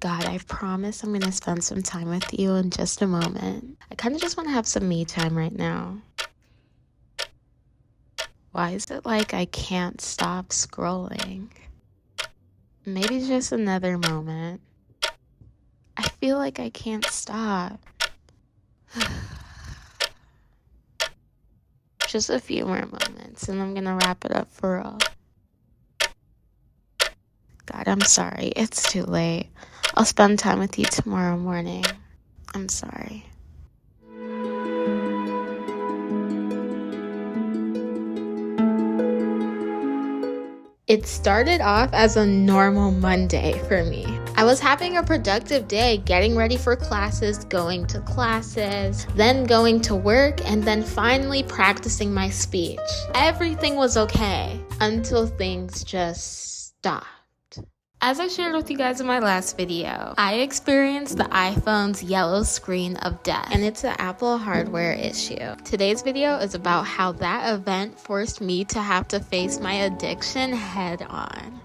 God, I promise I'm gonna spend some time with you in just a moment. I kind of just want to have some me time right now. Why is it like I can't stop scrolling? Maybe just another moment. I feel like I can't stop. Just a few more moments and I'm gonna wrap it up for real. God, I'm sorry. It's too late. I'll spend time with you tomorrow morning. I'm sorry. It started off as a normal Monday for me. I was having a productive day, getting ready for classes, going to classes, then going to work, and then finally practicing my speech. Everything was okay until things just stopped. As I shared with you guys in my last video, I experienced the iPhone's yellow screen of death, and it's an Apple hardware issue. Today's video is about how that event forced me to have to face my addiction head on.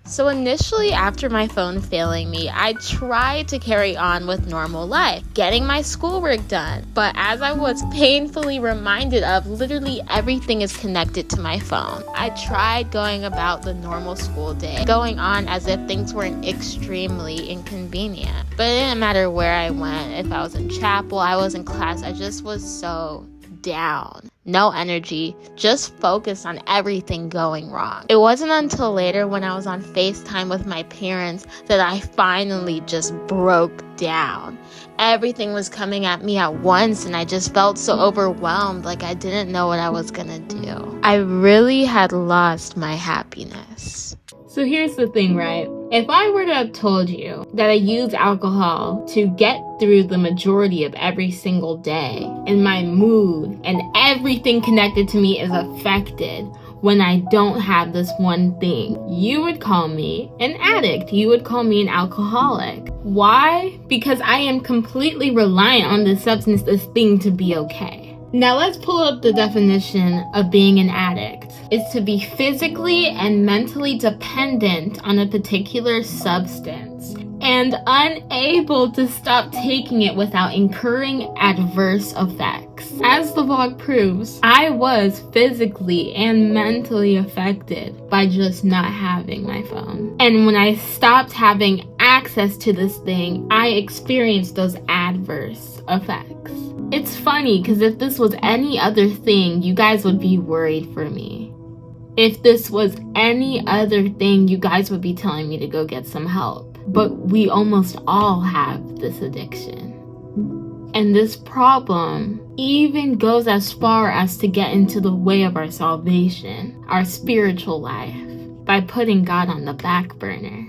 So initially, after my phone failing me, I tried to carry on with normal life, getting my schoolwork done. But as I was painfully reminded of, literally everything is connected to my phone. I tried going about the normal school day, going on as if things weren't extremely inconvenient. But it didn't matter where I went. If I was in chapel, I was in class, I just was so down. No energy, just focused on everything going wrong. It wasn't until later when I was on FaceTime with my parents that I finally just broke down. Everything was coming at me at once and I just felt so overwhelmed, like I didn't know what I was gonna do. I really had lost my happiness. So here's the thing, right? If I were to have told you that I use alcohol to get through the majority of every single day, and my mood and everything connected to me is affected when I don't have this one thing, you would call me an addict. You would call me an alcoholic. Why? Because I am completely reliant on this substance, this thing, to be okay. Now let's pull up the definition of being an addict. It's to be physically and mentally dependent on a particular substance and unable to stop taking it without incurring adverse effects. As the vlog proves, I was physically and mentally affected by just not having my phone. And when I stopped having access to this thing, I experienced those adverse effects. It's funny because if this was any other thing, you guys would be worried for me. If this was any other thing, you guys would be telling me to go get some help. But we almost all have this addiction. And this problem even goes as far as to get into the way of our salvation, our spiritual life, by putting God on the back burner.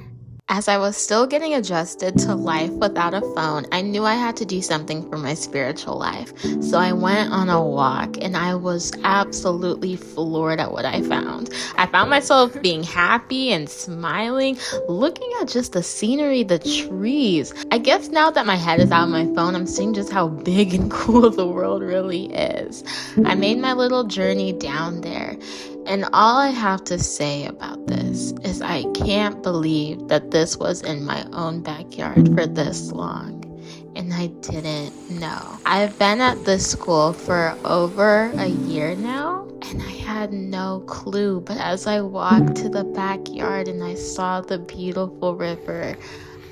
As I was still getting adjusted to life without a phone, I knew I had to do something for my spiritual life. So I went on a walk and I was absolutely floored at what I found. I found myself being happy and smiling, looking at just the scenery, the trees. I guess now that my head is out of my phone, I'm seeing just how big and cool the world really is. I made my little journey down there. And all I have to say about this is I can't believe that this was in my own backyard for this long. And I didn't know. I've been at this school for over a year now, and I had no clue. But as I walked to the backyard and I saw the beautiful river,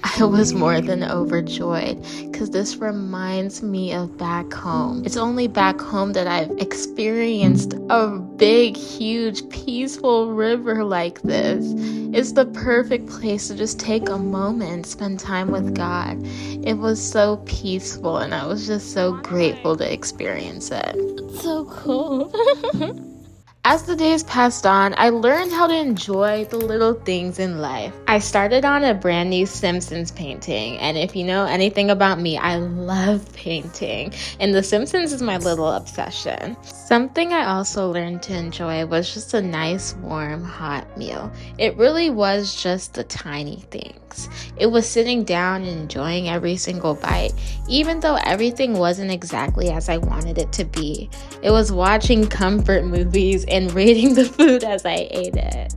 I was more than overjoyed because this reminds me of back home. It's only back home that I've experienced a big, huge, peaceful river like this. It's the perfect place to just take a moment and spend time with God. It was so peaceful and I was just so grateful to experience it. It's so cool. As the days passed on, I learned how to enjoy the little things in life. I started on a brand new Simpsons painting, and if you know anything about me, I love painting, and The Simpsons is my little obsession. Something I also learned to enjoy was just a nice, warm, hot meal. It really was just the tiny things. It was sitting down and enjoying every single bite, even though everything wasn't exactly as I wanted it to be. It was watching comfort movies and rating the food as I ate it.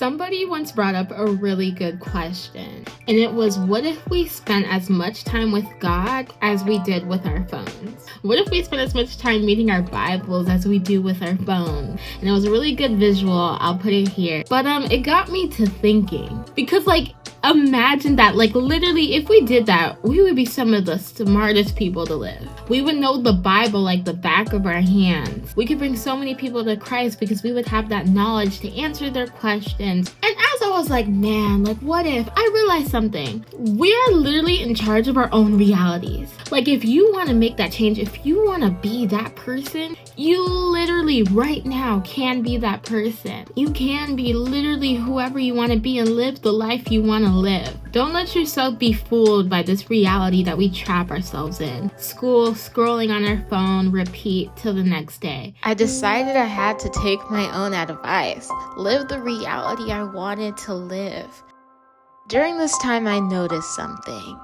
Somebody once brought up a really good question, and it was, what if we spent as much time with God as we did with our phones? What if we spent as much time reading our Bibles as we do with our phones? And it was a really good visual, I'll put it here. But it got me to thinking, because imagine that, literally, if we did that, we would be some of the smartest people to live. We would know the Bible like the back of our hands. We could bring so many people to Christ because we would have that knowledge to answer their questions. And as I was like, man, what if? I realized something. We are literally in charge of our own realities. If you want to make that change, if you want to be that person, you literally right now can be that person. You can be literally whoever you want to be and live the life you want to live. Don't let yourself be fooled by this reality that we trap ourselves in. School, scrolling on our phone, repeat till the next day. I decided I had to take my own advice, live the reality I wanted to live. During this time, I noticed something,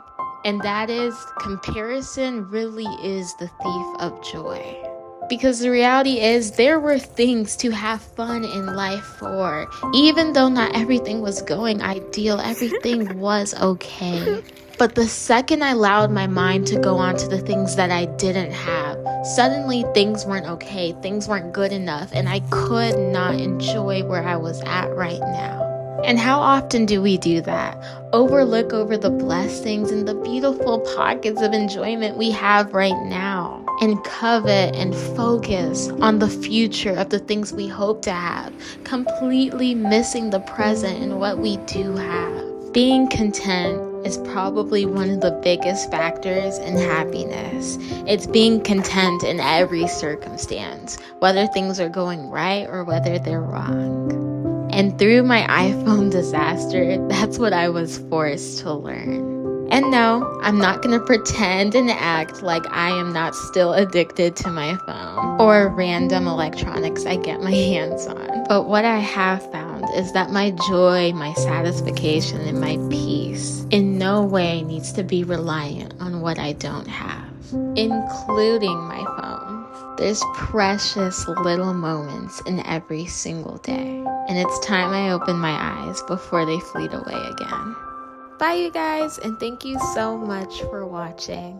and that is comparison really is the thief of joy. Because the reality is, there were things to have fun in life for. Even though not everything was going ideal, everything was okay. But the second I allowed my mind to go on to the things that I didn't have, suddenly things weren't okay, things weren't good enough, and I could not enjoy where I was at right now. And how often do we do that? Overlook over the blessings and the beautiful pockets of enjoyment we have right now, and covet and focus on the future of the things we hope to have, completely missing the present and what we do have. Being content is probably one of the biggest factors in happiness. It's being content in every circumstance, whether things are going right or whether they're wrong. And through my iPhone disaster, that's what I was forced to learn. And no, I'm not going to pretend and act like I am not still addicted to my phone or random electronics I get my hands on. But what I have found is that my joy, my satisfaction, and my peace in no way needs to be reliant on what I don't have, including my phone. There's precious little moments in every single day, and it's time I open my eyes before they fleet away again. Bye, you guys, and thank you so much for watching.